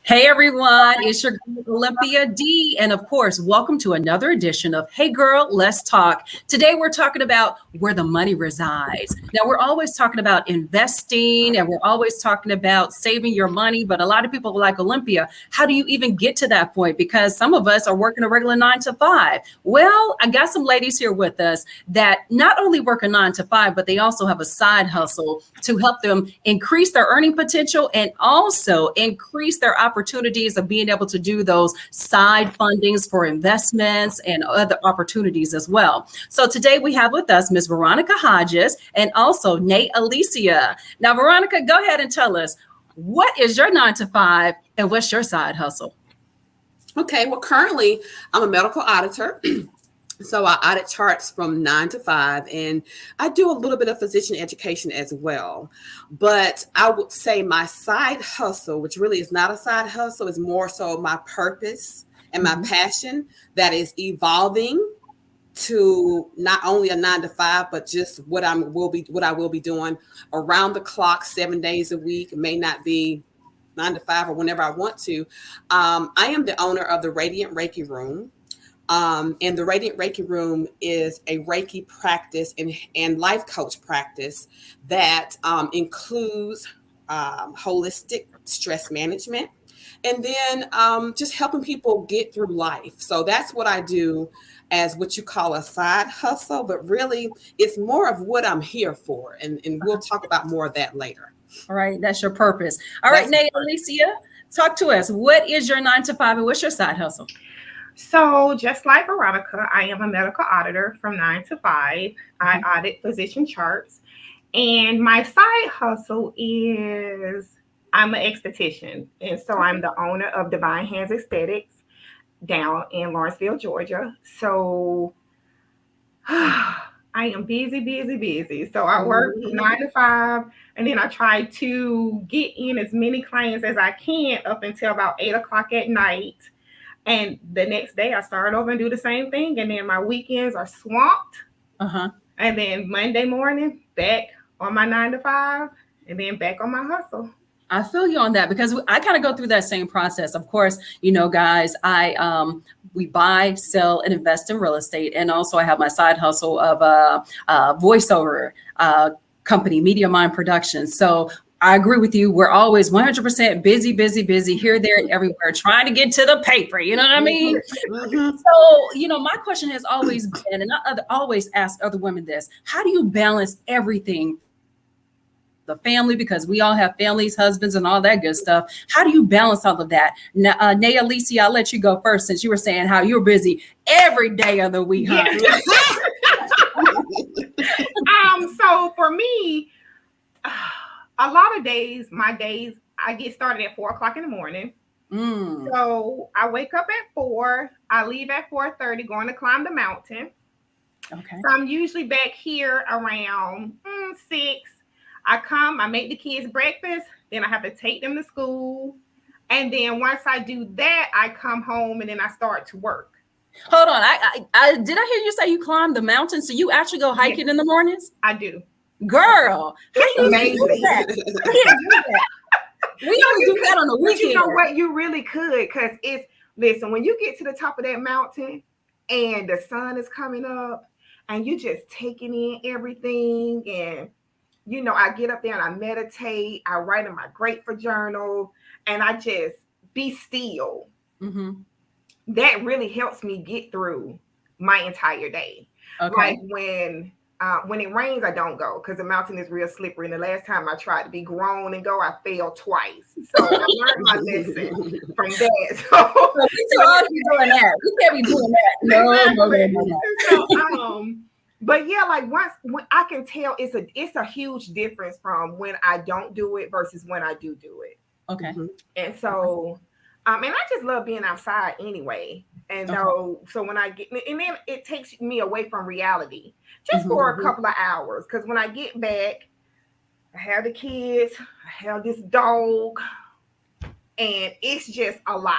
Hey everyone, it's your girl Olympia D. And of course, welcome to another edition of Hey Girl, Let's Talk. Today we're talking about where the money resides. Now, we're always talking about investing and we're always talking about saving your money. But a lot of people are like, Olympia, how do you even get to that point? Because some of us are working a regular 9 to 5. Well, I got some ladies here with us that not only work a 9 to 5, but they also have a side hustle to help them increase their earning potential and also increase their opportunities of being able to do those side fundings for investments and other opportunities as well. So today we have with us Ms. Veronica Hodges and also Nate Alicia. Now, Veronica, go ahead and tell us, what is your 9 to 5 and what's your side hustle? Okay, well, currently I'm a medical auditor. So I audit charts from 9 to 5, and I do a little bit of physician education as well. But I would say my side hustle, which really is not a side hustle, is more so my purpose and my passion that is evolving to not only a 9 to 5, but just what I will be doing around the clock, 7 days a week. It may not be 9 to 5 or whenever I want to. I am the owner of the Radiant Reiki Room. And the Radiant Reiki Room is a Reiki practice and life coach practice that includes holistic stress management and then just helping people get through life. So that's what I do as what you call a side hustle, but really it's more of what I'm here for. And we'll talk about more of that later. All right, that's your purpose. All right, Nate, Alicia, talk to us. What is your 9 to 5 and what's your side hustle? So just like Veronica, I am a medical auditor from 9 to 5. I audit physician charts. And my side hustle is I'm an esthetician. And so I'm the owner of Divine Hands Aesthetics down in Lawrenceville, Georgia. So I am busy. So I work from 9 to 5, and then I try to get in as many clients as I can up until about 8 o'clock at night. And the next day I start over and do the same thing. And then my weekends are swamped. And then Monday morning, back on my 9 to 5, and then back on my hustle. I feel you on that because I kind of go through that same process. Of course, you know, guys, we buy, sell, and invest in real estate. And also I have my side hustle of a voiceover company, Media Mind Productions. So I agree with you. We're always 100% busy here, there, and everywhere, trying to get to the paper. You know what I mean? So, you know, my question has always been, and I always ask other women this, how do you balance everything? The family, because we all have families, husbands, and all that good stuff. How do you balance all of that? Now, Nate, Alicia, I'll let you go first since you were saying how you're busy every day of the week. Huh? So for me, a lot of days, I get started at 4 o'clock in the morning. So I wake up at 4. I leave at 4:30, going to climb the mountain. Okay. So I'm usually back here around 6. I come, I make the kids breakfast, then I have to take them to school. And then once I do that, I come home and then I start to work. Hold on. I did I hear you say you climb the mountain? So you actually go hiking in the mornings? I do. Girl, it's amazing. Do that? We only do that on the weekend. You know what? You really could, because listen, when you get to the top of that mountain and the sun is coming up and you just taking in everything, and you know, I get up there and I meditate, I write in my grateful journal, and I just be still. That really helps me get through my entire day. Okay. Like when it rains, I don't go because the mountain is real slippery. And the last time I tried to be grown and go, I failed twice. So I learned my lesson from that. So we can't be doing that. We can't be doing that. No. But yeah, like when I can tell it's a huge difference from when I don't do it versus when I do it. Okay. And so, and I just love being outside anyway. And so when I get, and then it takes me away from reality just for a couple of hours. Because when I get back, I have the kids, I have this dog, and it's just a lot.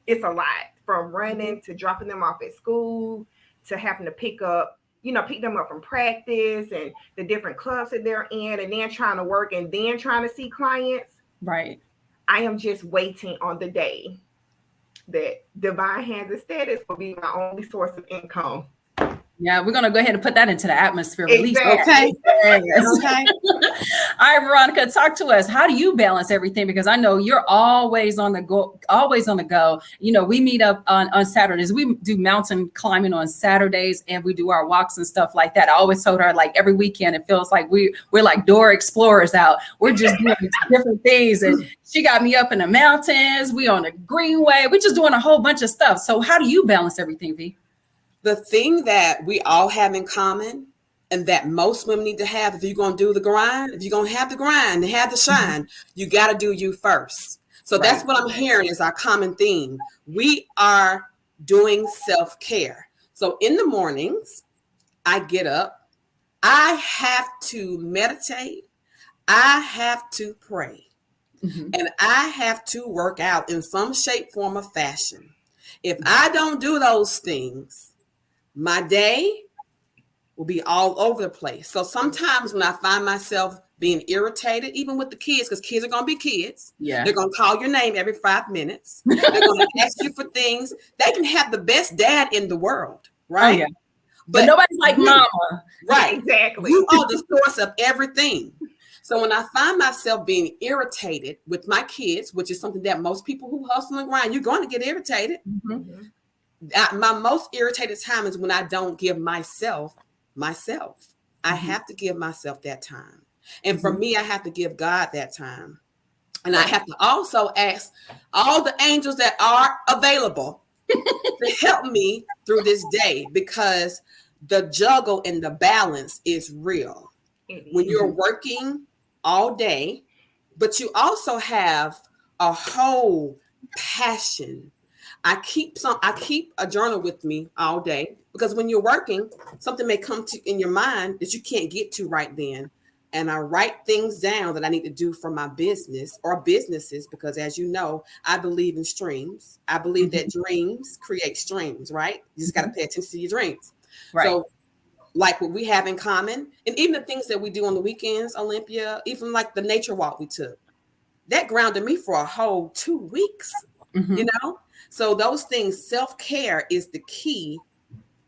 It's a lot, from running to dropping them off at school to having to pick them up from practice and the different clubs that they're in, and then trying to work and then trying to see clients. Right. I am just waiting on the day that divine hands and status will be my only source of income. Yeah, we're going to go ahead and put that into the atmosphere. Release Exactly. that. Okay. Okay. All right, Veronica, talk to us. How do you balance everything? Because I know you're always on the go, always on the go. You know, we meet up on Saturdays. We do mountain climbing on Saturdays and we do our walks and stuff like that. I always told her, like, every weekend, it feels like we're like Dora Explorers out. We're just doing different things. And she got me up in the mountains. We on the greenway. We're just doing a whole bunch of stuff. So how do you balance everything, V? The thing that we all have in common and that most women need to have, if you're going to do the grind, if you're going to have the grind and have the shine, you got to do you first. So that's what I'm hearing is our common theme. We are doing self-care. So in the mornings, I get up, I have to meditate, I have to pray, and I have to work out in some shape, form, or fashion. If I don't do those things, my day will be all over the place. So sometimes when I find myself being irritated, even with the kids, because kids are going to be kids. Yeah. They're going to call your name every 5 minutes. They're going to ask you for things. They can have the best dad in the world, right? Oh, yeah. But nobody's like mama. Right. Exactly. You are the source of everything. So when I find myself being irritated with my kids, which is something that most people who hustle and grind, you're going to get irritated. My most irritated time is when I don't give myself. I have to give myself that time. And for me, I have to give God that time. And I have to also ask all the angels that are available to help me through this day, because the juggle and the balance is real. When you're working all day, but you also have a whole passion. I keep a journal with me all day, because when you're working, something may come to in your mind that you can't get to right then. And I write things down that I need to do for my business or businesses, because as you know, I believe in streams. I believe that dreams create streams, right? You just got to pay attention to your dreams. Right. So like what we have in common, and even the things that we do on the weekends, Olympia, even like the nature walk we took, that grounded me for a whole 2 weeks, you know? So those things, self-care is the key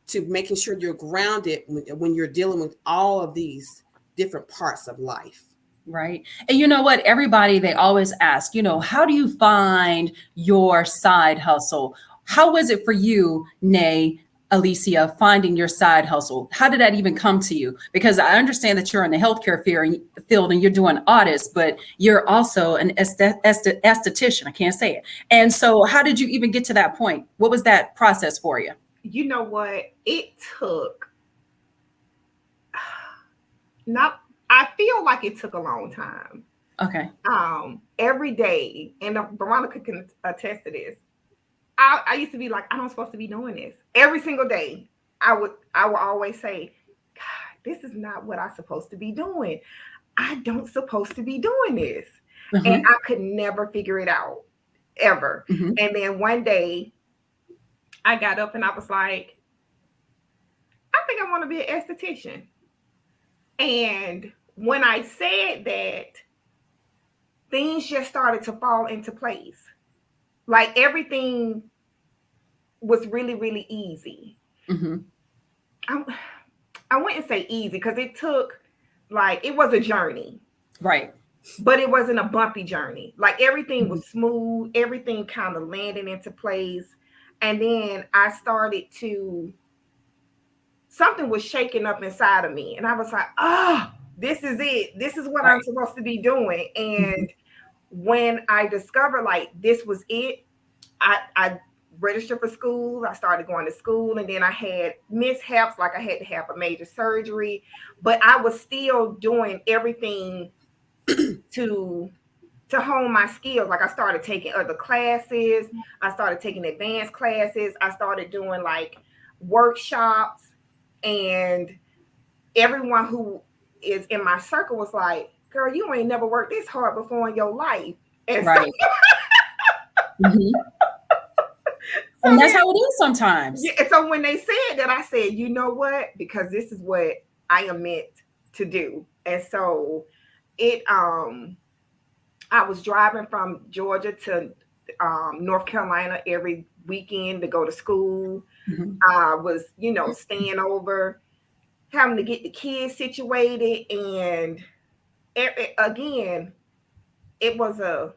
to making sure you're grounded when you're dealing with all of these different parts of life. Right. And you know what? Everybody, they always ask, you know, how do you find your side hustle? How was it for you, Nay, Alicia, finding your side hustle? How did that even come to you? Because I understand that you're in the healthcare field and you're doing audits, but you're also an esthetician. I can't say it. And so how did you even get to that point? What was that process for you? You know what? It took I feel like it took a long time. Okay. Every day, and Veronica can attest to this. I used to be like, I'm not supposed to be doing this. Every single day, I would always say, God, this is not what I'm supposed to be doing. I don't supposed to be doing this. And I could never figure it out, ever. And then one day, I got up and I was like, I think I want to be an esthetician. And when I said that, things just started to fall into place. Like everything was really, really easy. I wouldn't say easy, because it took, like, it was a journey. Right. But it wasn't a bumpy journey. Like everything was smooth. Everything kind of landed into place. And then I started to, something was shaking up inside of me. And I was like, oh, this is it. This is what I'm supposed to be doing. And when I discovered like this was it, I registered for school. I started going to school, and then I had mishaps, like I had to have a major surgery, but I was still doing everything to hone my skills. Like I started taking other classes. I started taking advanced classes. I started doing like workshops, and everyone who is in my circle was like, girl, you ain't never worked this hard before in your life. And right. And that's how it is sometimes. Yeah, so when they said that, I said, you know what? Because this is what I am meant to do. And so it I was driving from Georgia to North Carolina every weekend to go to school. Mhm. I was, staying over, having to get the kids situated, and again, it was a,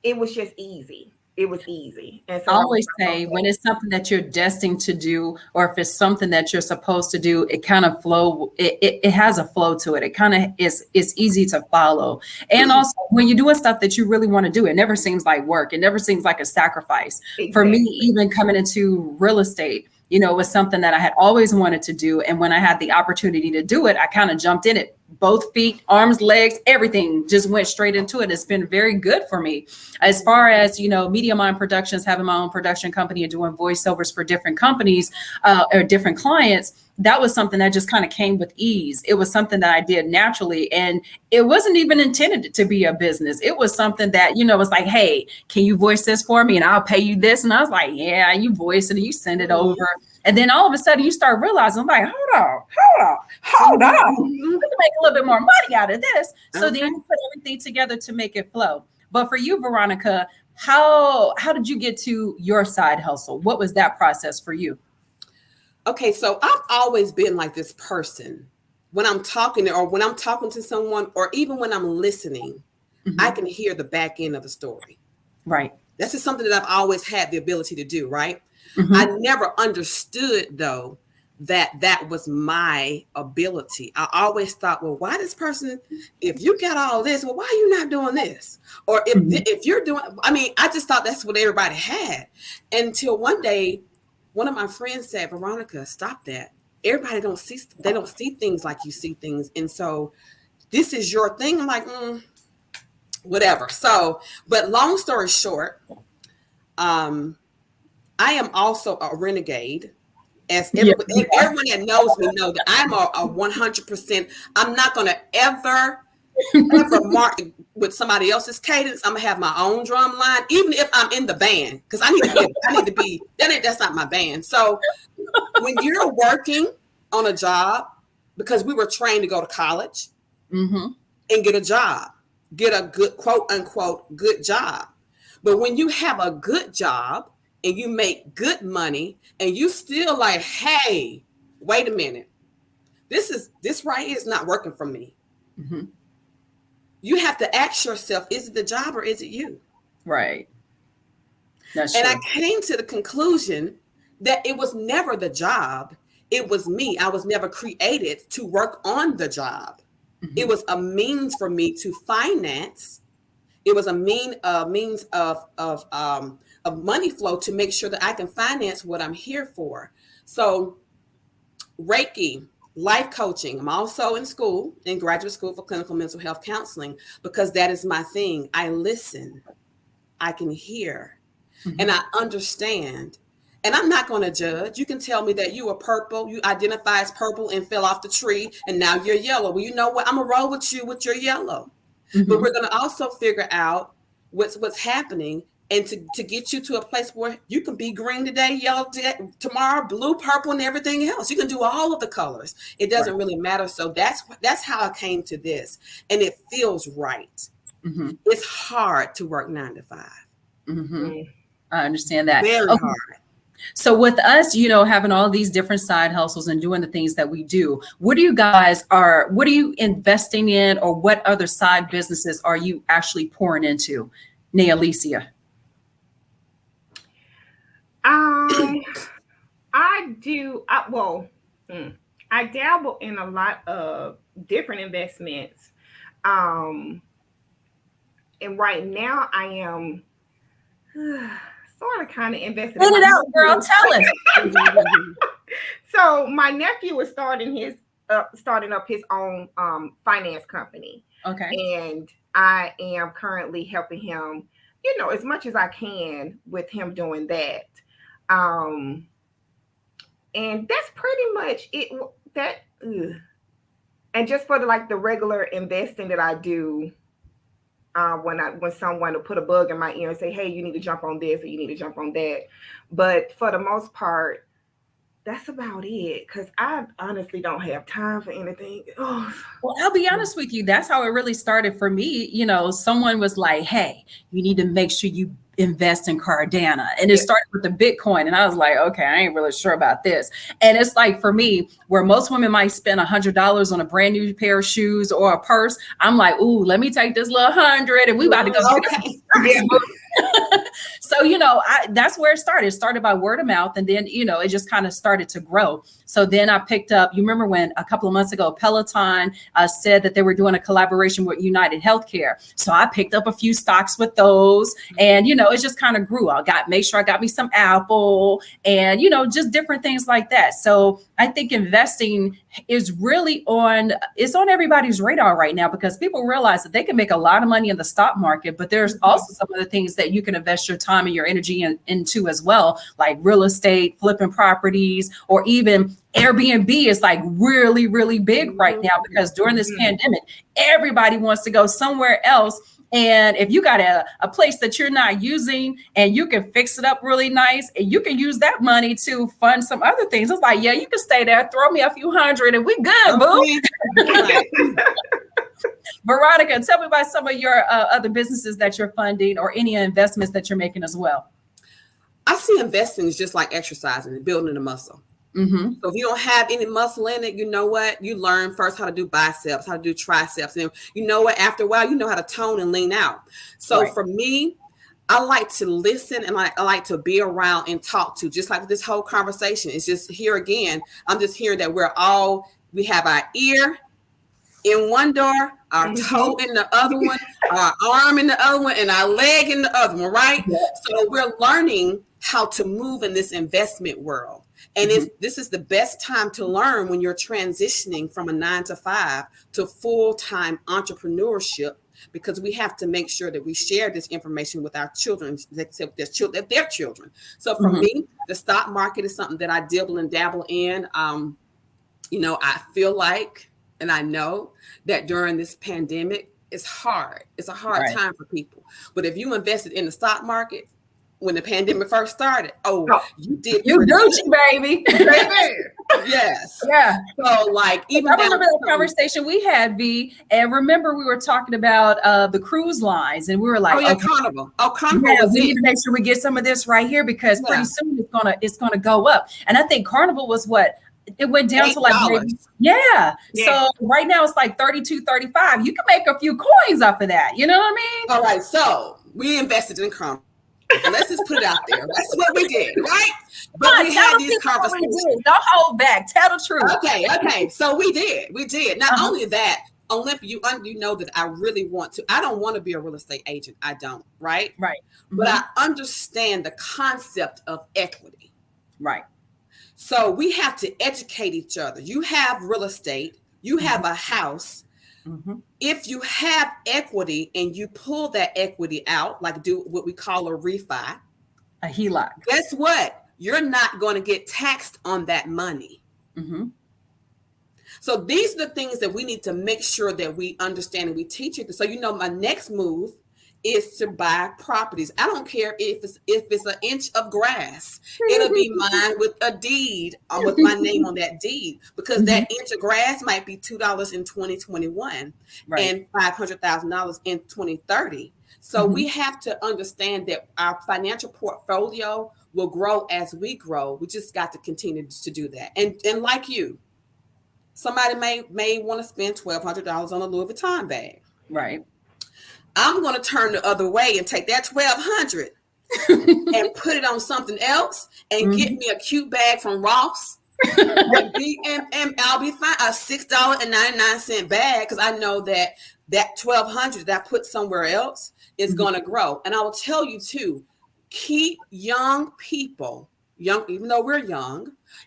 it was just easy. It was easy, and I so I was always like, say when okay, it's something that you're destined to do, or if it's something that you're supposed to do, it kind of flow. It has a flow to it. It kind of is. It's easy to follow. And also, when you're doing stuff that you really want to do, it never seems like work. It never seems like a sacrifice. For me, exactly. even coming into real estate, it was something that I had always wanted to do. And when I had the opportunity to do it, I kind of jumped in it. Both feet, arms, legs, everything just went straight into it. It's been very good for me. As far as, Media Mind Productions, having my own production company and doing voiceovers for different companies or different clients, that was something that just kind of came with ease. It was something that I did naturally. And it wasn't even intended to be a business. It was something that, was like, hey, can you voice this for me? And I'll pay you this. And I was like, yeah, you voice it and you send it over. And then all of a sudden you start realizing, I'm like, hold on. We can make a little bit more money out of this. So then you put everything together to make it flow. But for you, Veronica, how did you get to your side hustle? What was that process for you? Okay, so I've always been like this person. When I'm talking or when I'm talking to someone or even when I'm listening, I can hear the back end of the story. Right. That's just something that I've always had the ability to do, right? Mm-hmm. I never understood, though, that was my ability. I always thought, well, why this person, if you got all this, well, why are you not doing this? Or if you're doing, I just thought that's what everybody had. Until one day, one of my friends said, Veronica, stop that. Everybody don't see things like you see things. And so this is your thing. I'm like, whatever. So, but long story short, I am also a renegade. As everyone that knows me know that I'm a 100%. I'm not going to ever mark with somebody else's cadence. I'm gonna have my own drum line, even if I'm in the band, because I need to be. That's not my band. So when you're working on a job, because we were trained to go to college and get a job, get a good quote unquote good job. But when you have a good job and you make good money and you still like, hey, wait a minute, this right here is not working for me. You have to ask yourself, is it the job or is it you? Right. That's And true. I came to the conclusion that it was never the job. It was me. I was never created to work on the job. It was a means for me to finance. It was a means of money flow to make sure that I can finance what I'm here for. So Reiki, life coaching. I'm also in graduate school for clinical mental health counseling, because that is my thing. I listen, I can hear, and I understand. And I'm not going to judge. You can tell me that you are purple, you identify as purple and fell off the tree, and now you're yellow. Well, you know what? I'm going to roll with you with your yellow. But we're going to also figure out what's happening, and to get you to a place where you can be green today, yellow today, tomorrow, blue, purple, and everything else. You can do all of the colors. It doesn't really matter. So that's how I came to this, and it feels right. It's hard to work 9 to 5. I understand that. Very Okay. hard. So with us, having all these different side hustles and doing the things that we do, what are you investing in, or what other side businesses are you actually pouring into, Nealicia? I do. I dabble in a lot of different investments. And right now I am sort of kind of invested in Put my it out, girl. nephew. Tell us. So my nephew is starting up his own finance company. Okay. And I am currently helping him, as much as I can with him doing that. And that's pretty much it. And just for the regular investing that I do, when someone will put a bug in my ear and say, hey, you need to jump on this or you need to jump on that. But for the most part, that's about it. Cause I honestly don't have time for anything. Oh, Well, I'll be honest with you. That's how it really started for me. Someone was like, hey, you need to make sure you invest in Cardano. And it Yeah. started with the Bitcoin. And I was like, okay, I ain't really sure about this. And it's like for me, where most women might spend $100 on a brand new pair of shoes or a purse, I'm like, ooh, let me take this little 100 and we about to go get Okay. yeah. so that's where it started. It started by word of mouth, and then it just kind of started to grow. So then I picked up. You remember when a couple of months ago Peloton said that they were doing a collaboration with United Healthcare. So I picked up a few stocks with those, and it just kind of grew. Make sure I got me some Apple, and just different things like that. So I think investing is really on everybody's radar right now, because people realize that they can make a lot of money in the stock market, but there's also some of the things that you can invest your time and your energy into as well, like real estate, flipping properties, or even Airbnb is like really, really big right now, because during this pandemic, everybody wants to go somewhere else. And if you got a place that you're not using and you can fix it up really nice, and you can use that money to fund some other things, it's like, yeah, you can stay there, throw me a few hundred and we good, boo. Veronica, tell me about some of your other businesses that you're funding, or any investments that you're making as well. I see investing is just like exercising and building a muscle. Mm-hmm. So if you don't have any muscle in it, you know what? You learn first how to do biceps, how to do triceps. And you know what? After a while, you know how to tone and lean out. So Right. for me, I like to listen, and I like to be around and talk to, just like this whole conversation. It's just here again. I'm just hearing that we have our ear in one door, our toe in the other one, our arm in the other one, and our leg in the other one, right? Yeah. So we're learning how to move in this investment world. And this is the best time to learn when you're transitioning from a 9 to 5 to full-time entrepreneurship, because we have to make sure that we share this information with our children, their children. So for me, the stock market is something that I dibble and dabble in. I feel like, and I know that during this pandemic, it's hard. It's a hard Right. time for people. But if you invested in the stock market when the pandemic first started, you did. You Gucci, baby. Yes. Yeah. So like, even I remember the conversation we had, V, and remember we were talking about the cruise lines, and we were like, okay, Carnival. Carnival. Yeah, we need to make sure we get some of this right here, because pretty soon it's gonna go up. And I think Carnival was what? It went down to like maybe, yeah. So right now it's like 32, 35. You can make a few coins off of that. You know what I mean? All right. So we invested in Carnival. Let's just put it out there. That's what we did, right? But we had these conversations. Don't hold back. Tell the truth. Okay. So we did. Not only that, Olympia, you know that I really want to. I don't want to be a real estate agent. I don't, right? Right. But I understand the concept of equity. Right. So we have to educate each other. You have real estate. You have a house. If you have equity and you pull that equity out, like do what we call a refi, a HELOC, guess what? You're not going to get taxed on that money. So these are the things that we need to make sure that we understand and we teach it. So my next move is to buy properties. I don't care if it's an inch of grass. It'll be mine with a deed, with my name on that deed, because that inch of grass might be $2 in 2021 and $500,000 in 2030. So we have to understand that our financial portfolio will grow as we grow. We just got to continue to do that. And like you, somebody may want to spend $1,200 on a Louis Vuitton bag. Right. I'm going to turn the other way and take that $1,200 and put it on something else and get me a cute bag from Ross and I'll be fine. A $6.99 bag, because I know that $1,200 that I put somewhere else is going to grow. And I will tell you too, keep young people, even though we're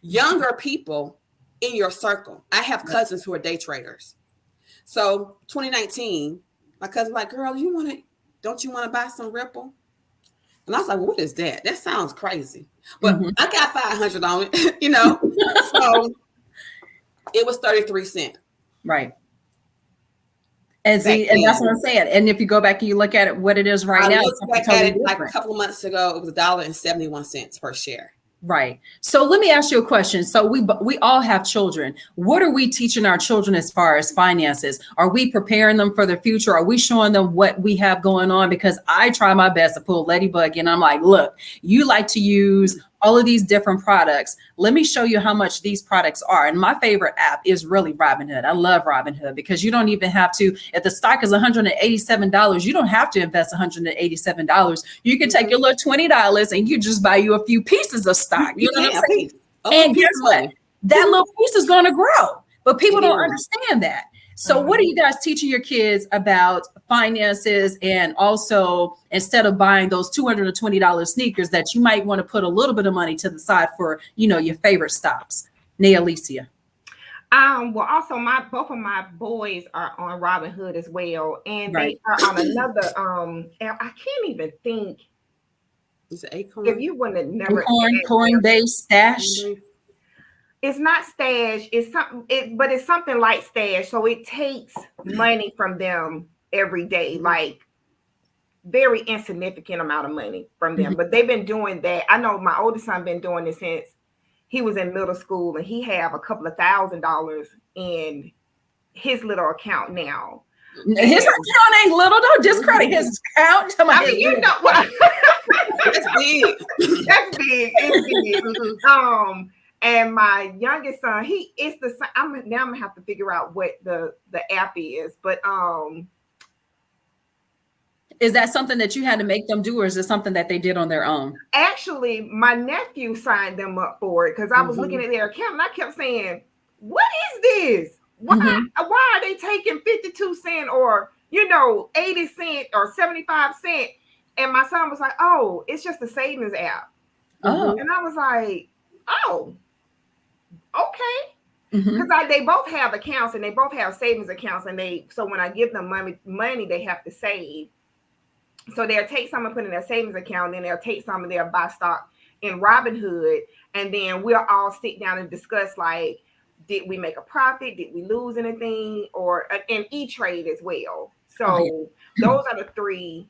younger people in your circle. I have cousins who are day traders. So 2019, my cousin was like, girl, don't you want to buy some Ripple? And I was like, what is that? That sounds crazy. But I got $500 on it, So it was 33 cents. Right. And see, and that's what I'm saying. And if you go back and you look at it, what it is right now, I looked back at it like a couple of months ago, it was $1.71 per share. Right. So let me ask you a question. So we all have children. What are we teaching our children as far as finances? Are we preparing them for the future? Are we showing them what we have going on? Because I try my best to pull Ladybug in. I'm like, look, you like to use all of these different products. Let me show you how much these products are. And my favorite app is really Robinhood. I love Robinhood because you don't even have to, if the stock is $187, you don't have to invest $187. You can take your little $20 and you just buy you a few pieces of stock. You know what I'm saying? And guess what? That little piece is going to grow, but people don't understand that. So what are you guys teaching your kids about finances? And also, instead of buying those $220 sneakers, that you might want to put a little bit of money to the side for, your favorite stops? Nia Alicia. Well, also both of my boys are on Robinhood as well, and they are on another app. I can't even think. Is it Acorn? If you wouldn't have never Coinbase, Stash. It's not Stash. It's something. But it's something like Stash. So it takes money from them every day, like very insignificant amount of money from them. But they've been doing that. I know my oldest son been doing it since he was in middle school, and he have a couple of $1,000s in his little account now. His account ain't little. Don't discredit his account. I mean, you know what? That's big. That's big. It's big. And my youngest son, it's the same. I'm gonna have to figure out what the app is, but is that something that you had to make them do, or is it something that they did on their own? Actually, my nephew signed them up for it because I was looking at their account and I kept saying, "What is this? Why are they taking 52 cents or 80 cents or 75 cents?" And my son was like, "Oh, it's just a savings app." And I was like, "Oh, okay." Because they both have accounts and they both have savings accounts, and so when I give them money, they have to save. So they'll take some and put in their savings account, and then they'll take some and they'll buy stock in Robinhood, and then we'll all sit down and discuss, like, did we make a profit? Did we lose anything? Or in E-Trade as well. So those are the three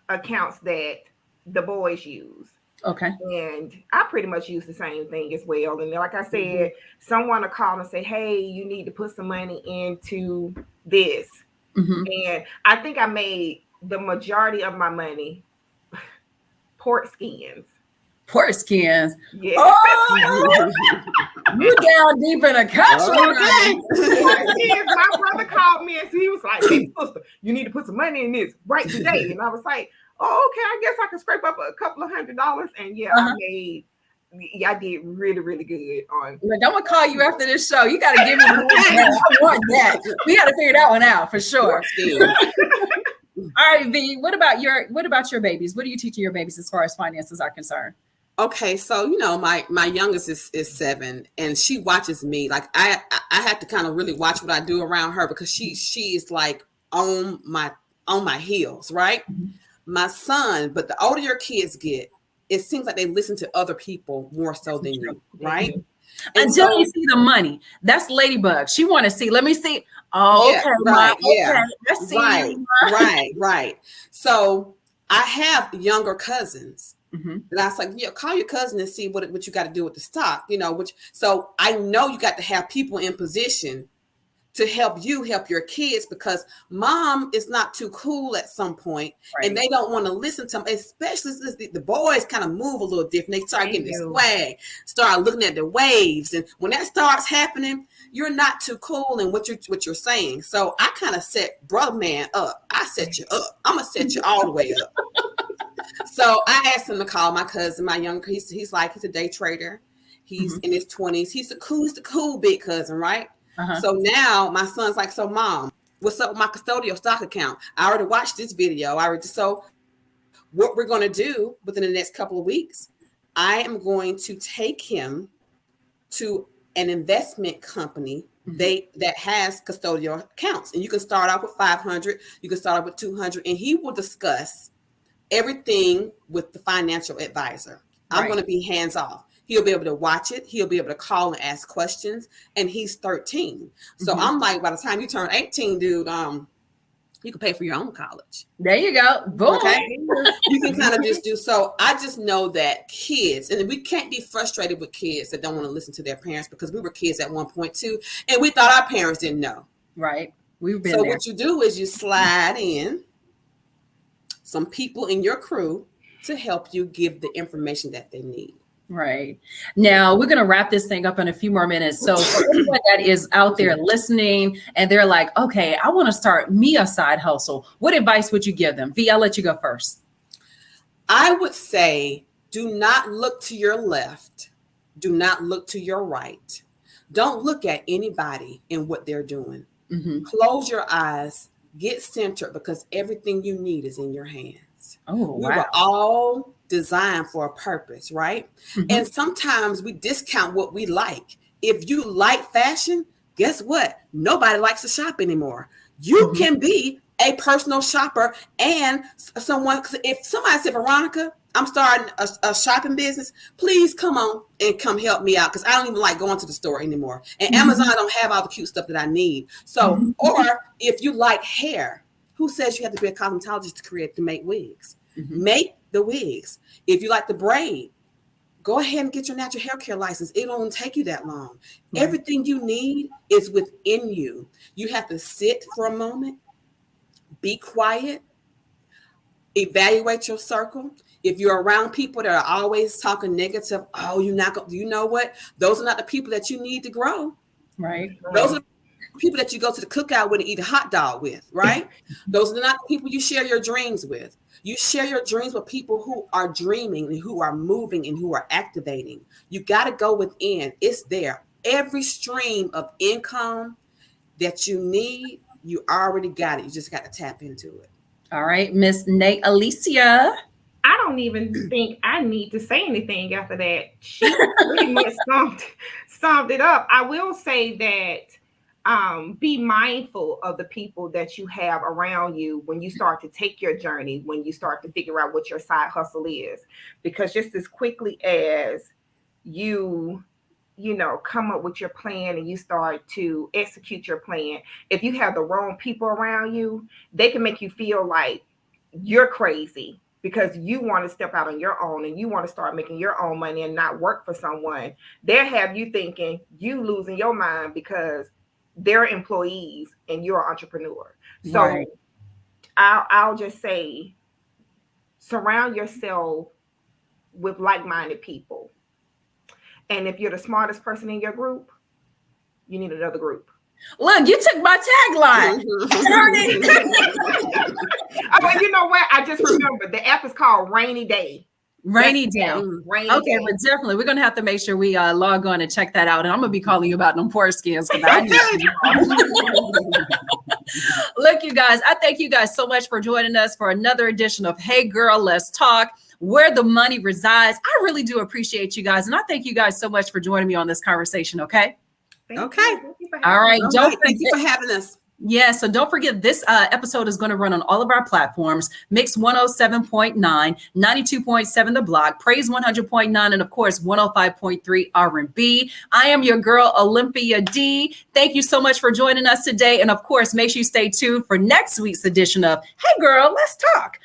accounts that the boys use. Okay. And I pretty much use the same thing as well. And like I said, someone will call and say, "Hey, you need to put some money into this." And I think I made the majority of my money pork skins. Pork skins. Yeah. Oh, you down deep in a country. My brother called me and he was like, "Hey, sister, you need to put some money in this right today." And I was like, "Oh, okay, I guess I can scrape up a couple of $100s." And I did really, really good on. Look, I'm gonna call you after this show. You gotta give me that. I want that. We gotta figure that one out for sure. All right, V. What about your babies? What are you teaching your babies as far as finances are concerned? Okay, so my youngest is 7, and she watches me. Like I have to kind of really watch what I do around her because she is like on my heels, right? My son, but the older your kids get, it seems like they listen to other people more so than you, right? Until you see the money. That's Ladybug. She want to see. Let me see. Oh, yeah, okay, right, Mom, yeah, okay. Let's see. Right. So I have younger cousins. And I was like, call your cousin and see what you got to do with the stock, so I know you got to have people in position to help your kids, because mom is not too cool at some point, and they don't want to listen to them, especially since the boys kind of move a little different. They start getting this swag, start looking at the waves, and when that starts happening, you're not too cool in what you're saying. So I kind of set brother man up. I set you up. I'm gonna set you all the way up. So I asked him to call my cousin, my younger. He's a day trader. He's in his 20s. He's the cool big cousin, right? So now my son's like, "So mom, what's up with my custodial stock account? I already watched this video. So what we're going to do within the next couple of weeks, I am going to take him to an investment company that has custodial accounts. And you can start off with 500, you can start off with 200, and he will discuss everything with the financial advisor. I'm going to be hands off. He'll be able to watch it. He'll be able to call and ask questions. And he's 13. So I'm like, by the time you turn 18, dude, You can pay for your own college. There you go. Boom. Okay. You can kind of just do so. I just know that kids, and we can't be frustrated with kids that don't want to listen to their parents, because we were kids at one point too, and we thought our parents didn't know. Right. We've been so there. What you do is you slide in some people in your crew to help you give the information that they need. Right. Now we're going to wrap this thing up in a few more minutes. So for anyone that is out there listening and they're like, okay, I want to start me a side hustle, what advice would you give them? V, I'll let you go first. I would say, do not look to your left. Do not look to your right. Don't look at anybody and what they're doing. Mm-hmm. Close your eyes, get centered, because everything you need is in your hands. Oh, we wow. were all designed for a purpose, right? Mm-hmm. And sometimes we discount what we like. If you like fashion, guess what? Nobody likes to shop anymore. You mm-hmm. can be a personal shopper and someone. If somebody said, Veronica, I'm starting a shopping business, please come on and come help me out, because I don't even like going to the store anymore. And mm-hmm. Amazon don't have all the cute stuff that I need. So, mm-hmm. or if you like hair, who says you have to be a cosmetologist to make wigs? Mm-hmm. Make the wigs. If you like the braid, go ahead and get your natural hair care license. It won't take you that long. Right. Everything you need is within you. You have to sit for a moment, be quiet, evaluate your circle. If you're around people that are always talking negative, oh, you're not going, you know what? Those are not the people that you need to grow. Right. Those are the people that you go to the cookout with and eat a hot dog with, right? Those are not the people you share your dreams with. You share your dreams with people who are dreaming and who are moving and who are activating. You got to go within. It's there. Every stream of income that you need, you already got it. You just got to tap into it. All right, Miss Nate Alicia. I don't even think I need to say anything after that. She pretty much summed it up. I will say that be mindful of the people that you have around you when you start to take your journey, when you start to figure out what your side hustle is. Because just as quickly as you come up with your plan and you start to execute your plan, if you have the wrong people around you, they can make you feel like you're crazy because you want to step out on your own and you want to start making your own money and not work for someone. They'll have you thinking you losing your mind because they're employees and you're an entrepreneur. So right. I'll just say, surround yourself with like-minded people. And if you're the smartest person in your group, you need another group. Look, you took my tagline. Oh, you know what? I just remembered the app is called Rainy Day. Rainy Day. Rainy okay, Day. But definitely, we're going to have to make sure we log on and check that out. And I'm going to be calling you about them poor skins. Look, you guys, I thank you guys so much for joining us for another edition of Hey Girl, Let's Talk, Where the Money Resides. I really do appreciate you guys. And I thank you guys so much for joining me on this conversation, okay? Okay. All right. Thank you for having us. Yeah, so don't forget, this episode is going to run on all of our platforms: Mix 107.9, 92.7 The Block, Praise 100.9, and of course 105.3 R&B. I am your girl, Olympia D. Thank you so much for joining us today, and of course, make sure you stay tuned for next week's edition of Hey Girl, Let's Talk.